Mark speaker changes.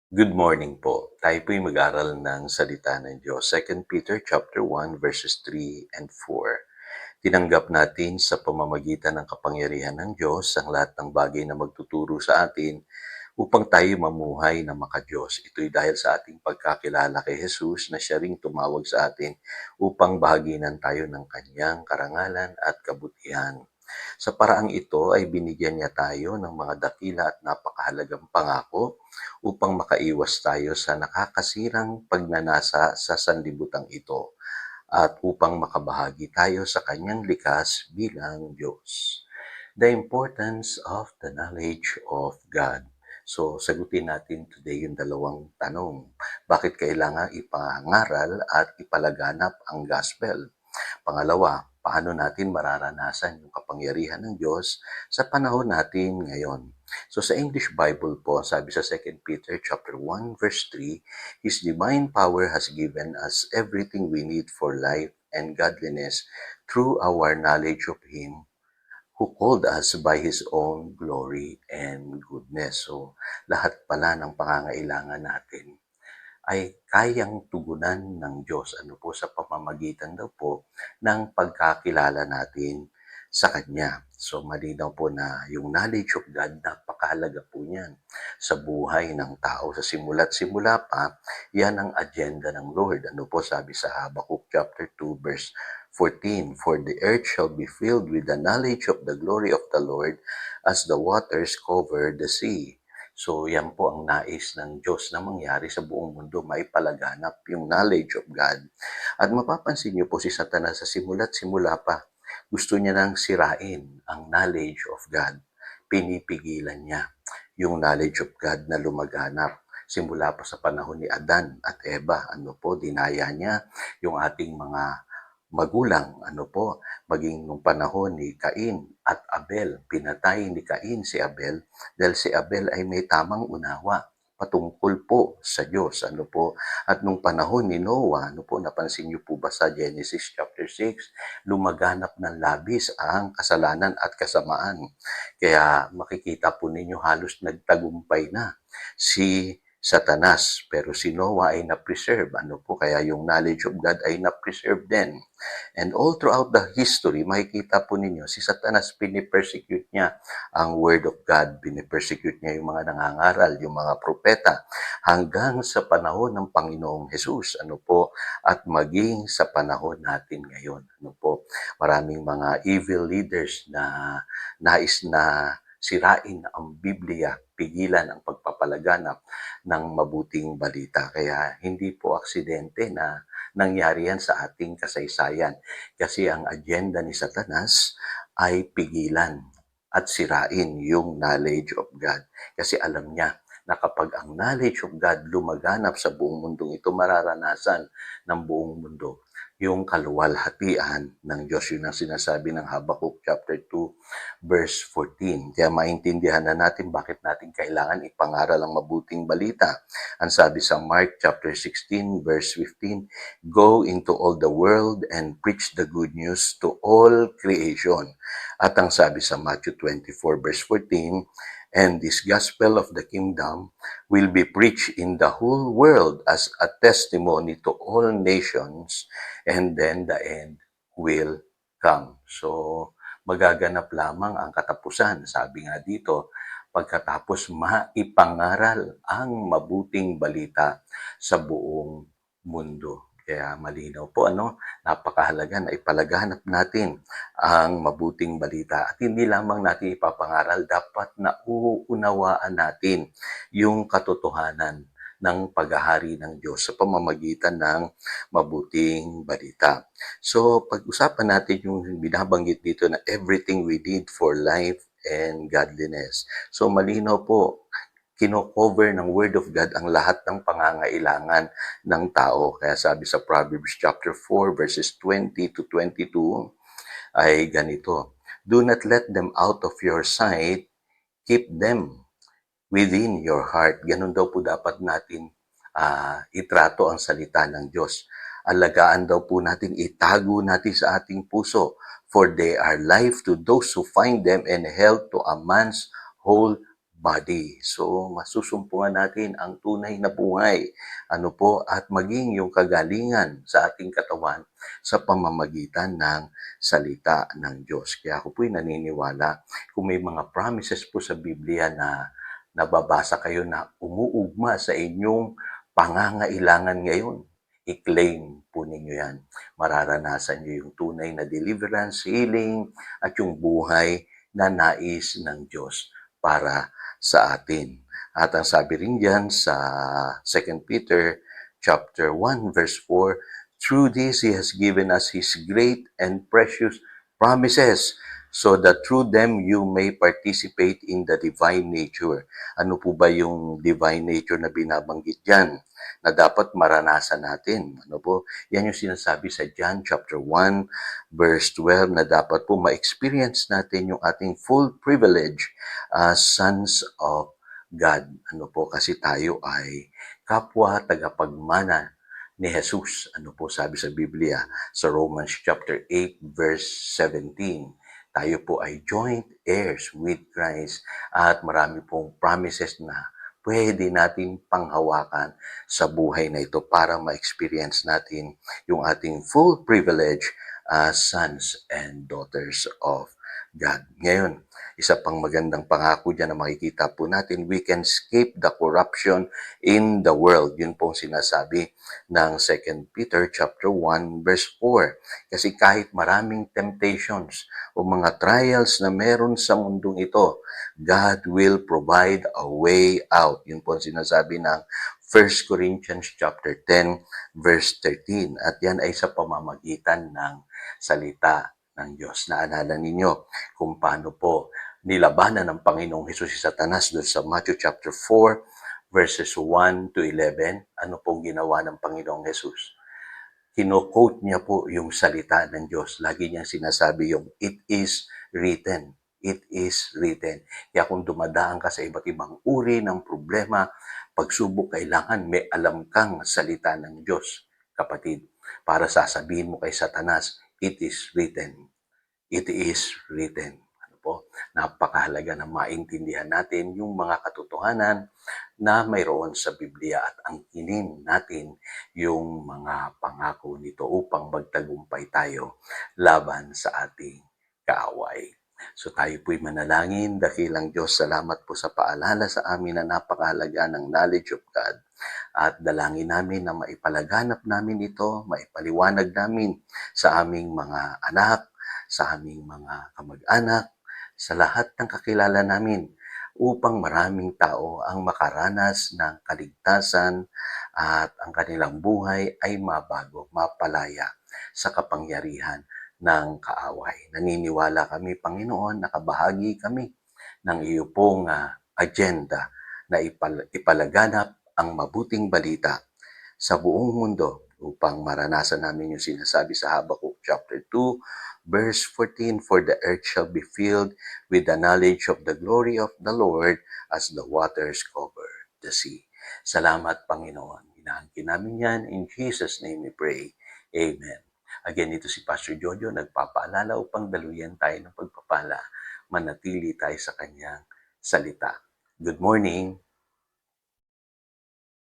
Speaker 1: Good morning po. Tayo po'y mag-aral ng salita ng Diyos. Second Peter chapter 1 verses 3 and 4. Tinanggap natin sa pamamagitan ng kapangyarihan ng Diyos ang lahat ng bagay na magtuturo sa atin upang tayo mamuhay na maka-Diyos. Ito'y dahil sa ating pagkakilala kay Jesus na siya ring tumawag sa atin upang bahaginan tayo ng kanyang karangalan at kabutihan. Sa paraang ito ay binigyan niya tayo ng mga dakila at napakahalagang pangako upang makaiwas tayo sa nakakasirang pagnanasa sa sanlibutan ito at upang makabahagi tayo sa kanyang likas bilang Diyos. The importance of the knowledge of God. So, sagutin natin today yung dalawang tanong. Bakit kailangan ipangaral at ipalaganap ang gospel? Pangalawa, paano natin mararanasan yung kapangyarihan ng Diyos sa panahon natin ngayon? So sa English Bible po, sabi sa 2 Peter chapter 1 verse 3, His divine power has given us everything we need for life and godliness through our knowledge of Him who called us by His own glory and goodness. So lahat pala ng pangangailangan natin ay kayang tugunan ng Diyos. Ano po sa pamamagitan daw po ng pagkakilala natin sa Kanya. So malinaw po na yung knowledge of God, napakahalaga po niyan sa buhay ng tao. Sa simula't simula pa, yan ang agenda ng Lord. Ano po sabi sa Habakkuk chapter 2 verse 14, For the earth shall be filled with the knowledge of the glory of the Lord as the waters cover the sea. So yan po ang nais ng Diyos na mangyari sa buong mundo, maipalaganap yung knowledge of God. At mapapansin niyo po si Satanas sa simula't simula pa, gusto niya nang sirain ang knowledge of God. Pinipigilan niya yung knowledge of God na lumaganap. Simula pa sa panahon ni Adan at Eva, dinaya niya yung ating mga magulang, maging nung panahon ni Cain at Abel, pinatay ni Cain si Abel dahil si Abel ay may tamang unawa patungkol po sa Diyos, at nung panahon ni Noah, napansin niyo po ba sa Genesis chapter 6, lumaganap ng labis ang kasalanan at kasamaan. Kaya makikita po ninyo halos nagtagumpay na si Satanas, pero si Noah ay na-preserve. Kaya yung knowledge of God ay na-preserve din. And all throughout the history, makikita po ninyo, si Satanas, pinipersecute niya ang Word of God. Pinipersecute niya yung mga nangangaral, yung mga propeta, hanggang sa panahon ng Panginoong Jesus. At maging sa panahon natin ngayon. Maraming mga evil leaders na nais na sirain ang Biblia, pigilan ang pagpapalaganap ng mabuting balita. Kaya hindi po aksidente na nangyari yan sa ating kasaysayan. Kasi ang agenda ni Satanas ay pigilan at sirain yung knowledge of God. Kasi alam niya na kapag ang knowledge of God lumaganap sa buong mundong ito, mararanasan ng buong mundo yung kaluwalhatian ng Diyos. Yun ang sinasabi ng Habakkuk chapter 2 verse 14. Kaya maintindihan na natin bakit natin kailangan ipangaral ang mabuting balita. Ang sabi sa Mark chapter 16 verse 15, Go into all the world and preach the good news to all creation. At ang sabi sa Matthew 24 verse 14, And this gospel of the kingdom will be preached in the whole world as a testimony to all nations, and then the end will come. So, magaganap lamang ang katapusan. Sabi nga dito, pagkatapos maipangaral ang mabuting balita sa buong mundo. Kaya malinaw po, napakahalaga na ipalaganap natin ang mabuting balita. At hindi lamang natin ipapangaral, dapat na uuunawaan natin yung katotohanan ng paghahari ng Diyos sa pamamagitan ng mabuting balita. So, pag-usapan natin yung binabanggit dito na everything we need for life and godliness. So, malinaw po, kino-cover ng Word of God ang lahat ng pangangailangan ng tao. Kaya sabi sa Proverbs chapter 4 verses 20 to 22 ay ganito, Do not let them out of your sight, keep them within your heart. Ganun daw po dapat natin itrato ang salita ng Diyos. Alagaan daw po natin, itago natin sa ating puso, for they are life to those who find them and health to a man's whole body. So, masusumpungan natin ang tunay na buhay, at maging yung kagalingan sa ating katawan sa pamamagitan ng salita ng Diyos. Kaya ako po'y naniniwala kung may mga promises po sa Biblia na nababasa kayo na umuugma sa inyong pangangailangan ngayon, i-claim po ninyo yan. Mararanasan nyo yung tunay na deliverance, healing, at yung buhay na nais ng Diyos para sa atin. At ang sabi rin diyan sa 2 Peter chapter 1 verse 4, through this He has given us His great and precious promises so that through them you may participate in the divine nature. Ano po ba yung divine nature na binabanggit diyan na dapat maranasan natin? Ano po? Yan yung sinasabi sa John chapter 1 verse 12 na dapat po ma-experience natin yung ating full privilege as sons of God. Ano po? Kasi tayo ay kapwa tagapagmana ni Jesus. Ano po sabi sa Biblia sa Romans chapter 8 verse 17. Tayo po ay joint heirs with Christ at marami pong promises na pwede nating panghawakan sa buhay na ito para ma-experience natin yung ating full privilege as sons and daughters of God. Ngayon, isa pang magandang pangako dyan na makikita po natin, we can escape the corruption in the world. Yun po sinasabi ng 2 Peter chapter 1 verse 4. Kasi kahit maraming temptations o mga trials na meron sa mundong ito, God will provide a way out. Yun po sinasabi ng 1 Corinthians chapter 10 verse 13. At yan ay sa pamamagitan ng salita ng Diyos. Naalala ninyo kung paano po nilabanan ng Panginoong Hesus si Satanas doon sa Matthew chapter 4 verses 1 to 11. Ano pong ginawa ng Panginoong Hesus? Kino-quote niya po yung salita ng Diyos. Lagi niyang sinasabi yung it is written. It is written. Kaya kung dumadaan ka sa iba't ibang uri ng problema, pagsubok, kailangan may alam kang salita ng Diyos, kapatid, para sasabihin mo kay Satanas, it is written. It is written. Ano po? Napakahalaga na maintindihan natin yung mga katotohanan na mayroon sa Biblia at angkinin natin yung mga pangako nito upang magtagumpay tayo laban sa ating kaaway. So tayo po'y manalangin. Dakilang Diyos, salamat po sa paalala sa amin na napakahalaga ng knowledge of God. At dalangin namin na maipalaganap namin ito, maipaliwanag namin sa aming mga anak, sa aming mga kamag-anak, sa lahat ng kakilala namin upang maraming tao ang makaranas ng kaligtasan at ang kanilang buhay ay mabago, mapalaya sa kapangyarihan ng kaaway. Naniniwala kami, Panginoon, nakabahagi kami ng iyo pong agenda na ipalaganap ang mabuting balita sa buong mundo upang maranasan namin yung sinasabi sa Habakkuk chapter 2 verse 14, for the earth shall be filled with the knowledge of the glory of the Lord as the waters cover the sea. Salamat, Panginoon. Inaangkin namin yan. In Jesus' name we pray. Amen. Again, ito si Pastor Jojo, nagpapaalala upang daluyan tayo ng pagpapala. Manatili tayo sa kanyang salita. Good morning.